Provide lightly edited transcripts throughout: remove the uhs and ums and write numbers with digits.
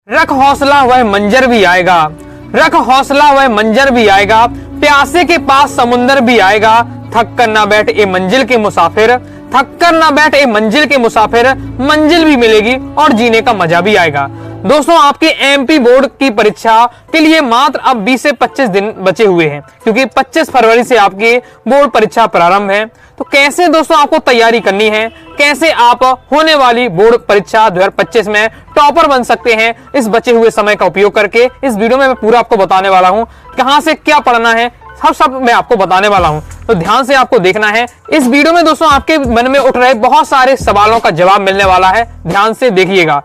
रख हौसला वह मंजर भी आएगा, रख हौसला वह मंजर भी आएगा, प्यासे के पास समुंदर भी आएगा, थक कर ना बैठ ए मंजिल के मुसाफिर, थक कर ना बैठ ए मंजिल के मुसाफिर, मंजिल भी मिलेगी और जीने का मजा भी आएगा। दोस्तों, आपके एमपी बोर्ड की परीक्षा के लिए मात्र अब 20 से 25 दिन बचे हुए हैं, क्योंकि 25 फरवरी से आपकी बोर्ड परीक्षा प्रारंभ है। तो कैसे दोस्तों आपको तैयारी करनी है, कैसे आप होने वाली बोर्ड परीक्षा 2025 में टॉपर बन सकते हैं, इस बचे हुए समय का उपयोग करके इस वीडियो में मैं पूरा आपको बताने वाला हूं। कहां से क्या पढ़ना है सब मैं आपको बताने वाला हूं, तो ध्यान से आपको देखना है। इस वीडियो में दोस्तों आपके मन में उठ रहे बहुत सारे सवालों का जवाब मिलने वाला है, ध्यान से देखिएगा।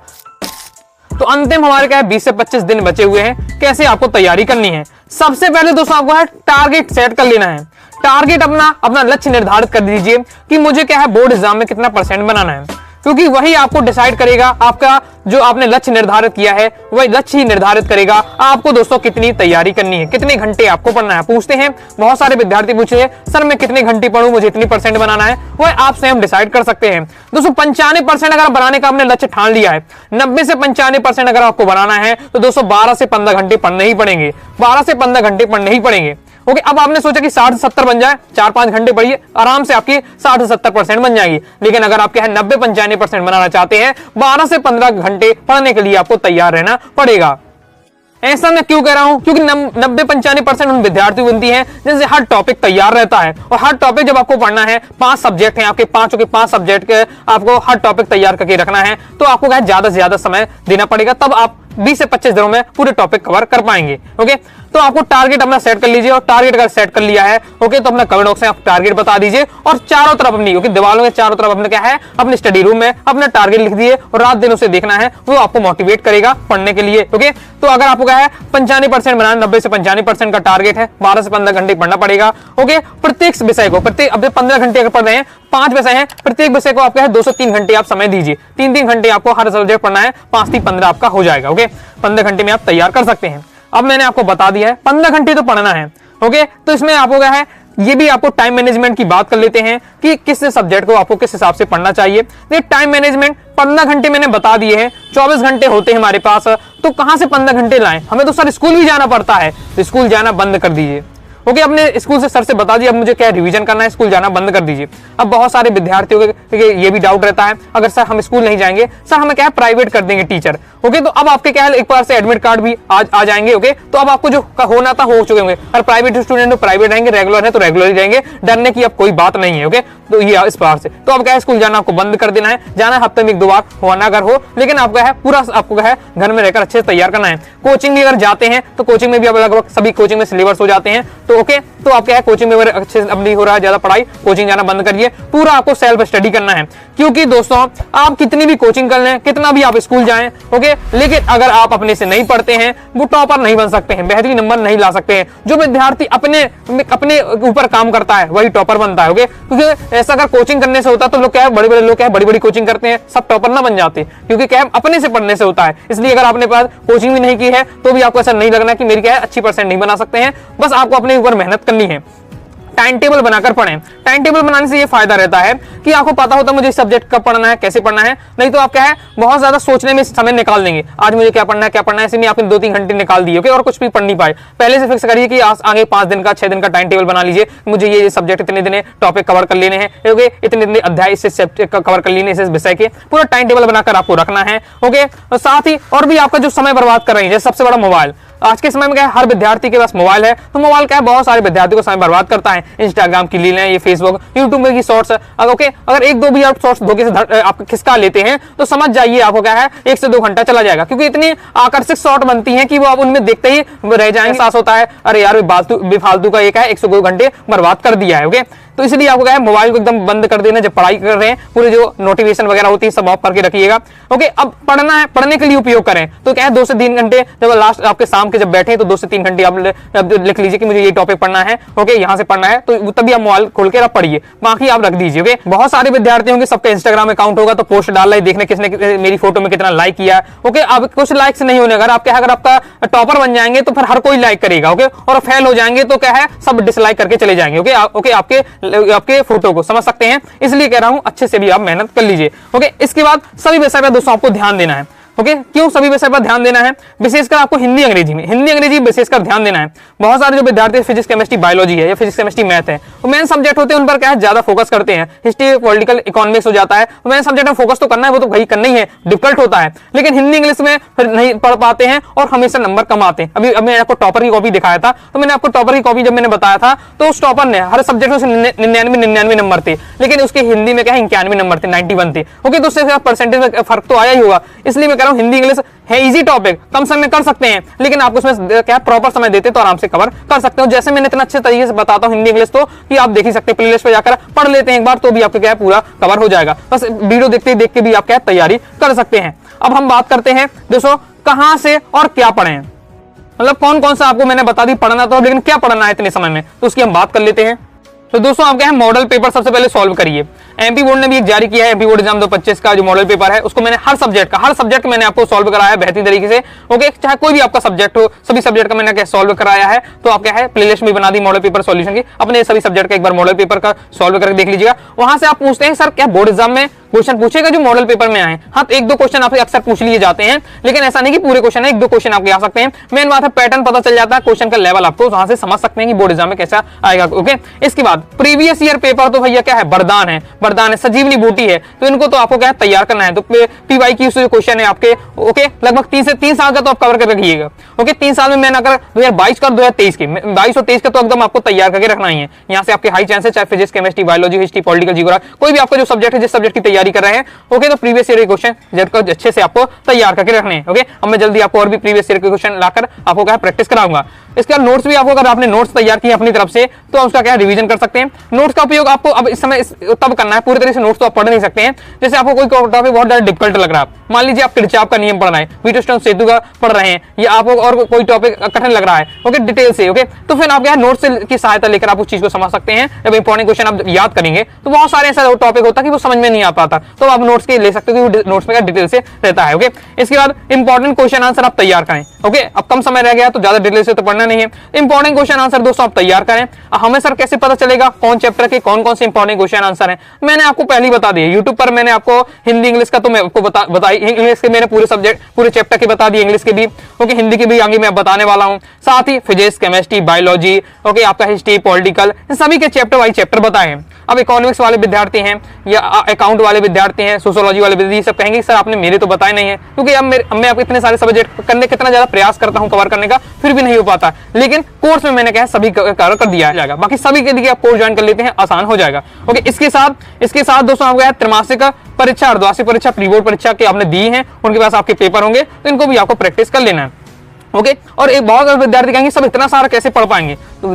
तो अंतिम हमारे क्या है 20 से 25 दिन बचे हुए हैं, कैसे आपको तैयारी करनी है। सबसे पहले दोस्तों आपको है टारगेट सेट कर लेना है। टारगेट अपना लक्ष्य निर्धारित कर दीजिए कि मुझे क्या है बोर्ड एग्जाम में कितना परसेंट बनाना है, क्योंकि वही आपको डिसाइड करेगा, आपका जो आपने लक्ष्य निर्धारित किया है वही लक्ष्य ही निर्धारित करेगा आपको दोस्तों कितनी तैयारी करनी है, कितने घंटे आपको पढ़ना है। पूछते हैं बहुत सारे विद्यार्थी पूछते हैं सर मैं कितने घंटे पढ़ूं, मुझे इतनी परसेंट बनाना है, वह आप स्वयं डिसाइड कर सकते हैं। दोस्तों 95% अगर बनाने का आपने लक्ष्य ठान लिया है, 90 से 95% अगर आपको बनाना है तो दोस्तों 12 से 15 घंटे पढ़ने ही पड़ेंगे, 12 से 15 घंटे पढ़ने ही पड़ेंगे। ओके, अब आपने सोचा कि 60 से 70 बन जाए, 4-5 घंटे पढ़िए, आराम से आपकी 60 से 70% बन जाएगी। लेकिन अगर आप क्या है 90-95% बनाना चाहते हैं, 12 से 15 घंटे पढ़ने के लिए आपको तैयार रहना पड़ेगा। ऐसा मैं क्यों कह रहा हूं, क्योंकि 90-95% उन विद्यार्थी बनती हैं जिनसे हर टॉपिक तैयार रहता है, और हर टॉपिक जब आपको पढ़ना है, 5 सब्जेक्ट हैं आपके, 5 सब्जेक्ट के आपको हर टॉपिक तैयार करके रखना है, तो आपको क्या ज्यादा से ज्यादा समय देना पड़ेगा, तब आप 20 से 25 दिनों में पूरे टॉपिक कवर कर पाएंगे। ओके, तो आपको टारगेट अपना सेट कर लीजिए, और टारगेट अगर सेट कर लिया है ओके तो अपना कमेंट बॉक्स में आप टारगेट बता दीजिए, और चारों तरफ अपनी दीवारों के चारों तरफ अपने क्या है अपने स्टडी रूम में अपना टारगेट लिख दिए, और रात दिन उसे देखना है, वो आपको मोटिवेट करेगा पढ़ने के लिए। ओके, तो अगर आपको क्या है 95% बनाना, 90 से 95% का टारगेट है, 12 से 15 घंटे पढ़ना पड़ेगा। ओके, प्रत्येक विषय को अब 15 घंटे अगर पढ़ रहे हैं, 5 विषय हैं, प्रत्येक विषय को आपका है 2 से 3 घंटे आप समय दीजिए, 3-3 घंटे आपको हर सब्जेक्ट पढ़ना है, 5-3-15 आपका हो जाएगा। ओके, 15 घंटे में आप तैयार कर सकते हैं। अब मैंने आपको बता दिया है 15 घंटे तो पढ़ना है। ओके, तो इसमें आपको क्या है ये भी आपको टाइम मैनेजमेंट की बात कर लेते हैं कि किस सब्जेक्ट को आपको किस हिसाब से पढ़ना चाहिए। ये टाइम मैनेजमेंट 15 घंटे मैंने बता दिए हैं, 24 घंटे होते हैं हमारे पास, तो कहां से 15 घंटे लाएं, हमें तो सर स्कूल भी जाना पड़ता है, तो स्कूल जाना बंद कर दीजिए। ओके, अपने स्कूल से सर से बता दिया अब मुझे क्या रिवीजन करना है, स्कूल जाना बंद कर दीजिए। अब बहुत सारे विद्यार्थियों के ये भी डाउट रहता है, अगर सर हम स्कूल नहीं जाएंगे, सर हमें क्या है प्राइवेट कर देंगे टीचर। ओके, तो अब आपके क्या है एक बार से एडमिट कार्ड भी आ जाएंगे। ओके, तो अब आपको जो होना था हो चुके होंगे, और प्राइवेट स्टूडेंट तो प्राइवेट रहेंगे, रेगुलर है तो रेगुलर ही रहेंगे, डरने की अब कोई बात नहीं है। ओके, तो ये इस बार से तो अब क्या है स्कूल जाना आपको बंद कर देना है, जाना है हफ्ते में 1-2 बार होना अगर हो, लेकिन आपका है पूरा आपको क्या है घर में रहकर अच्छे से तैयार करना है। कोचिंग भी अगर जाते हैं तो कोचिंग में भी अब लगभग सभी कोचिंग में सिलेबस हो जाते हैं, तो ओके, तो आप क्या है कोचिंग में अगर अच्छे अब नहीं हो रहा है ज्यादा पढ़ाई, कोचिंग जाना बंद करिए, पूरा आपको सेल्फ स्टडी करना है। क्योंकि दोस्तों आप कितनी भी कोचिंग कर लें, कितना भी आप स्कूल जाएं, ओके, लेकिन अगर आप अपने से नहीं पढ़ते हैं वो टॉपर नहीं बन सकते हैं, बेहतरीन नंबर नहीं ला सकते हैं। जो विद्यार्थी अपने ऊपर काम करता है वही टॉपर बनता है। ओके, क्योंकि ऐसा अगर कोचिंग करने से होता तो लोग क्या है बड़े-बड़े लोग क्या है बड़ी-बड़ी कोचिंग करते हैं, सब टॉपर ना बन जाते, क्योंकि क्या है अपने से पढ़ने से होता है। इसलिए अगर आपने पास कोचिंग भी नहीं की है तो भी आपको ऐसा नहीं लगना कि मेरी क्या है अच्छी परसेंट नहीं बना सकते हैं, बस आपको अपने ऊपर मेहनत करनी है। टाइम टेबल बनाकर पढ़ें। टाइम टेबल बनाने से ये फायदा रहता है कि आपको पता होता है मुझे इस सब्जेक्ट कब पढ़ना है, कैसे पढ़ना है, नहीं तो आप क्या है बहुत ज्यादा सोचने में समय निकाल देंगे, आज मुझे क्या पढ़ना है, ऐसे में आपने 2-3 घंटे निकाल दिए। ओके, और कुछ भी पढ़ नहीं पाए। पहले से फिक्स करिए कि आगे 5 दिन का 6 दिन का टाइम टेबल बना लीजिए, मुझे ये सब्जेक्ट इतने दिन टॉपिक कवर कर लेने हैं। ओके, इतने अध्याय इस सब्जेक्ट कवर कर लेने इस विषय के, पूरा टाइम टेबल बनाकर आपको रखना है। ओके, साथ ही और भी आपका जो समय बर्बाद कर रही है, जैसे सबसे बड़ा मोबाइल, आज के समय में क्या है हर विद्यार्थी के पास मोबाइल है, तो मोबाइल क्या है बहुत सारे विद्यार्थियों को समय बर्बाद करता है। इंस्टाग्राम की रीलें, ये फेसबुक, यूट्यूब में की शॉर्ट्स, ओके, अगर 1-2 भी आप शॉर्ट्स धोखे से आप खिसका लेते हैं तो समझ जाइए आपको क्या है 1 से 2 घंटा चला जाएगा, क्योंकि इतनी आकर्षक शॉर्ट बनती है कि वो आप उनमें देखते ही रह जाएंगे। एहसास होता है अरे यार बेफालतू का एक है 102 घंटे बर्बाद कर दिया है। ओके, तो इसलिए आपको क्या है मोबाइल को एकदम बंद कर देना, जब पढ़ाई कर रहे हैं पूरे जो नोटिफिकेशन वगैरह होती है सब ऑफ करके रखिएगा। ओके, अब पढ़ना है, पढ़ने के लिए उपयोग करें तो क्या है 2 से 3 घंटे जब लास्ट आपके शाम के जब बैठे तो 2 से 3 घंटे आप लिख लीजिए कि मुझे ये टॉपिक पढ़ना है। ओके, यहाँ से पढ़ना है, तो तभी आप मोबाइल खोल के आप पढ़िए, बाकी आप रख दीजिए। ओके, बहुत सारे विद्यार्थी होंगे सबका इंस्टाग्राम अकाउंट होगा, तो पोस्ट डाल रहे देखने किसने मेरी फोटो में कितना लाइक किया। ओके, अब कुछ लाइक से नहीं होने, अगर आपका टॉपर बन जाएंगे तो फिर हर कोई लाइक करेगा। ओके, और फेल हो जाएंगे तो क्या है सब डिसलाइक करके चले जाएंगे। ओके, आपके फोटो को समझ सकते हैं, इसलिए कह रहा हूं अच्छे से भी आप मेहनत कर लीजिए। ओके, इसके बाद सभी विषय पे दोस्तों आपको ध्यान देना है। ओके, क्यों सभी विषय पर ध्यान देना है? विशेषकर आपको हिंदी अंग्रेजी में, हिंदी अंग्रेजी विशेषकर ध्यान देना है। बहुत सारे जो विद्यार्थी फिजिक्स केमिस्ट्री बायोलॉजी है या फिजिक्स केमिस्ट्री मैथ है, वो मेन सब्जेक्ट होते हैं, उन पर क्या है ज्यादा फोकस करते हैं। हिस्ट्री पॉलिटिकल इकोनॉमिक्स हो जाता है, तो मेन सब्जेक्ट में फोकस तो करना है, वो तो भाई करना ही है, डिफिकल्ट होता है, लेकिन हिंदी इंग्लिश में नहीं पढ़ पाते हैं और हमेशा नंबर कम आते हैं। अभी मैंने आपको टॉपर की कॉपी दिखाया था, तो मैंने आपको टॉपर की कॉपी जब मैंने बताया था, तो उस टॉपर ने हर सब्जेक्ट में 99 नंबर थे, लेकिन उसके हिंदी में क्या है 91 नंबर थे, 91 थे। ओके, तो उससे परसेंटेज में फर्क तो आया ही होगा। इसलिए मैं कह रहा हूं हिंदी इंग्लिश है इजी टॉपिक, कम समय में कर सकते हैं, लेकिन आप उसमें क्या प्रॉपर समय देते तो आराम से कवर कर सकते हो। जैसे मैंने इतना अच्छे तरीके से बताता हूं हिंदी इंग्लिश, तो कि आप देख ही सकते हैं, प्लेलिस्ट पे जाकर पढ़ लेते हैं एक बार, तो भी आपका क्या है पूरा कवर हो जाएगा। बस वीडियो देखते देख के भी आप क्या तैयारी कर सकते हैं। अब हम बात करते हैं दोस्तों कहां से और क्या पढ़ें, मतलब कौन कौन सा आपको मैंने बता दी पढ़ना, तो लेकिन क्या पढ़ना है इतने समय में, तो उसकी हम बात कर लेते हैं। तो दोस्तों आप क्या है मॉडल पेपर सबसे पहले सॉल्व करिए। एमपी बोर्ड ने भी एक जारी किया है, एमपी बोर्ड एग्जाम 2025 का जो मॉडल पेपर है, उसको मैंने हर सब्जेक्ट मैंने आपको सॉल्व कराया है बेहतरीन तरीके से। ओके, चाहे कोई भी आपका सब्जेक्ट हो, सभी सब्जेक्ट का मैंने क्या सॉल्व कराया है। तो आप क्या है प्लेलिस्ट में बना दी मॉडल पेपर सॉल्यूशन की, अपने सभी सब्जेक्ट का एक बार मॉडल पेपर का सॉल्व करके देख लीजिएगा। वहां से आप पूछते हैं सर क्या बोर्ड एग्जाम में क्वेश्चन पूछेगा जो मॉडल पेपर में आए? हाँ, तो एक दो क्वेश्चन आपसे अक्सर पूछ लिए जाते हैं, लेकिन ऐसा नहीं कि पूरे क्वेश्चन है, एक दो क्वेश्चन आपके आ सकते हैं। मेन बात है पैटर्न पता चल जाता है, क्वेश्चन का लेवल आपको वहां से समझ सकते हैं कि बोर्ड एग्जाम में कैसा आएगा। ओके, इसके बाद प्रीवियस ईयर पेपर तो भैया क्या है वरदान है, संजीवनी बूटी है, तो इनको तो आपको क्या है तैयार करना है। तो पीवाई की क्वेश्चन है आपके, ओके, लगभग 3 साल का तो आप कवर कर रखिएगा। ओके, 3 साल में मैंने अगर 2022 का 2023 के 22 और 23 का तो एकदम आपको तैयार करके रखना ही है। यहाँ से आपके हाई चांस है, चाहे physics chemistry biology history political geography कोई भी आपका जो सब्जेक्ट है, जिस सब्जेक्ट की तैयारी कर रहे हैं, ओके, तो प्रीवियस ईयर के क्वेश्चन अच्छे से आपको तैयार करके रखने हैं। ओके, अब मैं जल्दी आपको और भी प्रीवियस ईयर के क्वेश्चन लाकर आपको क्या प्रैक्टिस कराऊंगा। इसके बाद नोट्स भी आपको, अगर आपने नोट्स तैयार किए अपनी तरफ से, तो उसका क्या रिवीजन कर सकते हैं। नोट्स का उपयोग आपको अब इस समय तब करना है, पूरी तरह से नोट्स तो आप पढ़ नहीं सकते हैं। जैसे आपको कोई टॉपिक बहुत ज्यादा डिफिकल्ट लग रहा है, मान लीजिए आप किरचॉफ का नियम पढ़ना है, व्हीटस्टोन सेतु का पढ़ रहे हैं, या आपको और कोई टॉपिक कठिन लग रहा है, ओके, डिटेल से, ओके, तो फिर आप क्या नोट्स की सहायता लेकर आप उस चीज को समझ सकते हैं। जब इंपॉर्टेंट क्वेश्चन आप याद करेंगे, तो बहुत सारे ऐसा टॉपिक होता है कि वो समझ में नहीं आ पाता, तो आप नोट्स के ले सकते हो, नोट्स में डिटेल से रहता है। ओके, इसके बाद इंपॉर्टेंट क्वेश्चन आंसर आप तैयार करें। ओके, अब कम समय रह गया तो ज्यादा डिटेल से तो पढ़ना नहीं है, इंपॉर्टेंट क्वेश्चन आंसर दोस्तों आप तैयार करें। हमें सर कैसे पता चलेगा कौन चैप्टर के कौन कौन से इंपॉर्टेंट क्वेश्चन आंसर हैं? मैंने आपको पहले ही बता दिया, यूट्यूब पर मैंने आपको हिंदी इंग्लिश का तो मैं आपको बताई, इंग्लिश के मैंने पूरे सब्जेक्ट पूरे चैप्टर के बता दिए, इंग्लिश के भी, ओके, हिंदी के भी आगे मैं बताने वाला हूं, साथ ही फिजिक्स केमिस्ट्री बायोलॉजी, ओके, आपका हिस्ट्री पॉलिटिकल, सभी के चैप्टर वाइज चैप्टर बताए। अब इकोनॉमिक्स वाले विद्यार्थी हैं या अकाउंट वाले विद्यार्थी हैं, सोशियोलॉजी वाले विद्यार्थी, सब कहेंगे सर आपने मेरे तो बताए नहीं है, क्योंकि अब मैं आपको इतने सारे सब्जेक्ट करने कितना ज्यादा प्रयास करता हूं कवर करने का, फिर भी नहीं हो पाता, लेकिन कोर्स में मैंने कहा सभी कवर कर दिया जाएगा। बाकी सभी के लिए आप कोर्स ज्वाइन कर लेते हैं, आसान हो जाएगा। ओके, इसके साथ दोस्तों आपको त्रैमासिक परीक्षा, अर्धवार्षिक परीक्षा, प्री बोर्ड परीक्षा के आपने दी है, उनके पास आपके पेपर होंगे, तो इनको भी आपको प्रैक्टिस कर लेना है। ओके, और एक बहुत सारे विद्यार्थी कहेंगे सब इतना सारा कैसे पढ़ पाएंगे? तो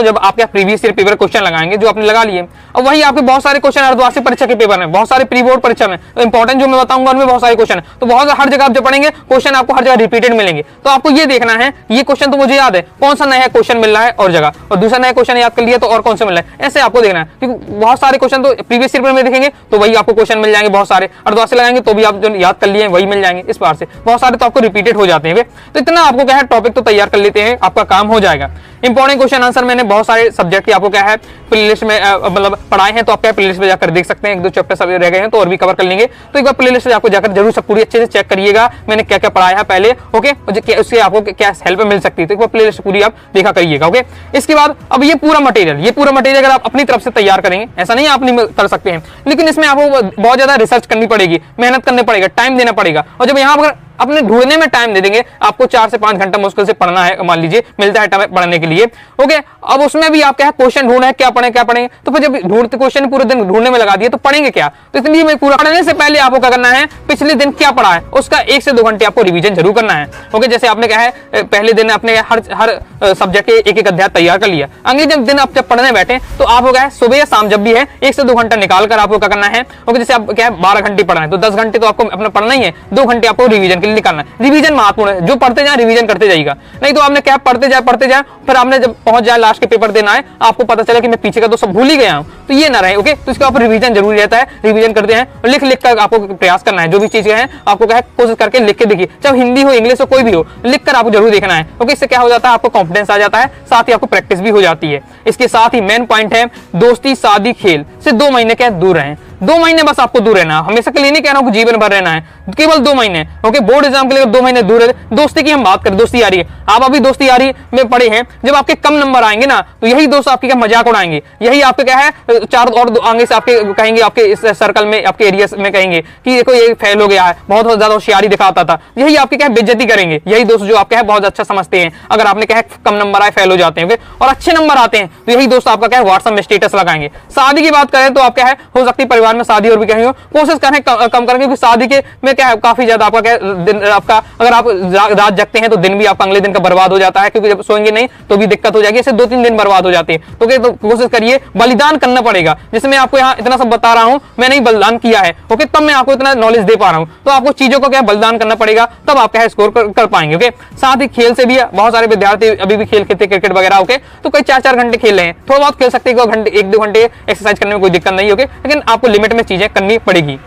जब आप क्या प्रीवियस ईयर पेपर क्वेश्चन लगाएंगे जो आपने लगा लिए, और वही आपके बहुत सारे क्वेश्चन अर्धवार्षिक परीक्षा के पेपर में, बहुत सारे प्री बोर्ड परीक्षा में, तो इंपॉर्टेंट जो मैं बताऊंगा उनमें बहुत सारे क्वेश्चन, तो बहुत हर जगह आप जब पढ़ेंगे क्वेश्चन आपको हर जगह रिपीटेड मिलेंगे, तो आपको ये देखना है ये क्वेश्चन तो मुझे याद है, कौन सा नया क्वेश्चन मिल रहा है और जगह, और दूसरा नया क्वेश्चन याद कर लिया तो और कौन से मिल रहा है, ऐसे आपको देखना है। क्योंकि बहुत सारे क्वेश्चन तो प्रीवियस ईयर में देखेंगे तो वही आपको क्वेश्चन मिल जाएंगे, बहुत सारे अर्धवार्षिक लगाएंगे तो भी आप जो याद कर लिए वही मिल जाएंगे, इस बार से बहुत सारे तो आपको रिपीटेड हो जाते हैं। तो इतना आपको क्या है टॉपिक तो तैयार कर लेते हैं, आपका काम हो जाएगा। इंपॉर्टेंट क्वेश्चन आंसर मैंने बहुत सारे सब्जेक्ट की आपको क्या है प्लेलिस्ट में मतलब पढ़ाए हैं, तो आप क्या प्लेलिस्ट में जाकर देख सकते हैं, एक दो चैप्टर सब रह गए हैं तो और भी कवर कर लेंगे, तो एक बार प्लेलिस्ट में आपको जाकर जरूर सब पूरी अच्छे से चेक करिएगा मैंने क्या क्या पढ़ाया है पहले। ओके, उससे आपको क्या हेल्प मिल सकती है, तो एक बार प्लेलिस्ट पूरी आप देखा करिएगा। ओके, इसके बाद अब ये पूरा मटेरियल अगर आप अपनी तरफ से तैयार करेंगे, ऐसा नहीं आप नहीं कर सकते हैं, लेकिन इसमें आपको बहुत ज्यादा रिसर्च करनी पड़ेगी, मेहनत करनी पड़ेगा, टाइम देना पड़ेगा, और जब यहाँ पर अपने ढूंढने में टाइम दे देंगे, आपको 4 से 5 घंटा मुश्किल से पढ़ना है, मान लीजिए मिलता है टाइम पढ़ने के लिए। ओके, अब उसमें भी आप क्या क्वेश्चन ढूंढना है, क्या पढ़ेंगे, तो फिर जब ढूंढते क्वेश्चन पूरे दिन ढूंढने में लगा दिए तो पढ़ेंगे क्या? तो इसलिए मैं पूरा पढ़ने से पहले आपको क्या करना है, पिछले दिन क्या पढ़ा है उसका 1 से 2 घंटे आपको रिवीजन जरूर करना है। ओके, जैसे आपने कहा है पहले दिन आपने हर सब्जेक्ट के एक अध्याय तैयार कर लिया, अगले दिन आप जब पढ़ने बैठे तो आप हो गया सुबह या शाम जब भी है 1 से 2 घंटा निकाल कर आपको क्या करना है। ओके, जैसे आप क्या है 12 घंटे पढ़ना है तो 10 घंटे तो आपको अपना पढ़ना ही है, 2 घंटे आपको रिवीजन के लिए निकालना है। रिवीजन महत्वपूर्ण है, जो पढ़ते जाए रिवीजन करते जाइएगा, नहीं तो आपने क्या पढ़ते जाए फिर आपने जब पहुंच जाए लास्ट के पेपर देना है, आपको पता चला कि मैं पीछे का तो सब भूल ही गया हूं, तो ये ना रहे। ओके, तो इसका आपको रिवीजन जरूरी रहता है, रिवीजन करते हैं और लिख लिख कर आपको प्रयास करना है। जो भी चीजें हैं आपको क्या है कोशिश करके लिख के देखिए, चाहे हिंदी हो इंग्लिश हो कोई भी हो, लिख कर आपको जरूर देखना है। ओके, इससे क्या हो जाता है आपको कॉन्फिडेंस आ जाता है, साथ ही आपको प्रैक्टिस भी हो जाती है। इसके साथ ही मेन पॉइंट है दोस्ती शादी खेल से 2 महीने क्या दूर रहें। 2 महीने बस आपको दूर रहना, हमेशा के लिए नहीं कह रहा हूं जीवन भर रहना है, केवल 2 महीने। ओके, बोर्ड एग्जाम के लिए 2 महीने दूर रहे। दोस्ती की हम बात करें, दोस्ती यारी, आप अभी दोस्ती यारी में पढ़े हैं, जब आपके कम नंबर आएंगे ना तो यही दोस्त आपके क्या मजाक उड़ाएंगे, यही आपके क्या है 4 और आगे से आपके कहेंगे, आपके इस सर्कल में आपके एरिया में कहेंगे कि देखो ये फेल हो गया है, बहुत ज्यादा होशियारी दिखाता था, यही आपके क्या बेइज्जती करेंगे। यही दोस्त जो आपके है बहुत अच्छा समझते हैं, अगर आपने क्या है कम नंबर आए फेल हो जाते हैं और अच्छे नंबर आते हैं तो यही दोस्त आपका क्या है व्हाट्सएप में स्टेटस लगाएंगे। शादी की बात करें तो आप क्या है हो सकती है परिवार में शादी और भी कहीं हो, कोशिश करें कम करें, क्योंकि शादी के में क्या है काफी ज्यादा आपका क्या दिन आपका, अगर आप रात जगते हैं तो दिन भी आपका अगले दिन का बर्बाद हो जाता है, क्योंकि जब सोएंगे नहीं तो भी दिक्कत हो जाएगी, इससे 2-3 दिन बर्बाद हो जाते हैं। तो कोशिश करिए, बलिदान करना पड़ेगा, जिसमें आपको यहाँ इतना सब बता रहा हूं, मैंने ही बलिदान किया है। ओके, तब मैं आपको इतना नॉलेज दे पा रहा हूं, तो आपको चीजों को क्या बलिदान करना पड़ेगा, तब आप क्या स्कोर कर पाएंगे। ओके, साथ ही खेल से भी बहुत सारे विद्यार्थी अभी भी खेल खेलते क्रिकेट वगैरह। ओके, तो कई 4-4 घंटे खेल रहे हैं, थोड़ा बहुत खेल सकते हैं, 1-2 घंटे एक्सरसाइज करने में कोई दिक्कत नहीं। ओके, लेकिन आपको लिमिट में चीजें करनी पड़ेगी।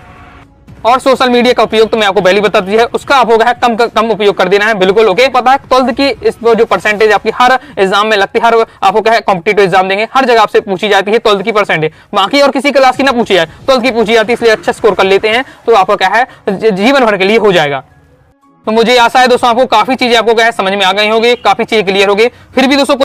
और सोशल मीडिया का उपयोग तो मैं आपको पहले बता दी है, उसका आप होगा कम उपयोग कर देना है, बिल्कुल। ओके, पता है 12th की इस जो परसेंटेज आपकी हर एग्जाम में लगती है, हर आपको क्या है कॉम्पिटिटिव एग्जाम देंगे, हर जगह आपसे पूछी जाती है 12th की परसेंटेज, बाकी और किसी क्लास की ना पूछी जाए, 12th की पूछी जाती है, इसलिए अच्छा स्कोर कर लेते हैं तो आपका क्या है जीवन भर के लिए हो जाएगा। तो मुझे आशा है दोस्तों आपको काफी चीजें आपको क्या है समझ में आ गई होगी, काफी चीजें क्लियर होगी। फिर भी दोस्तों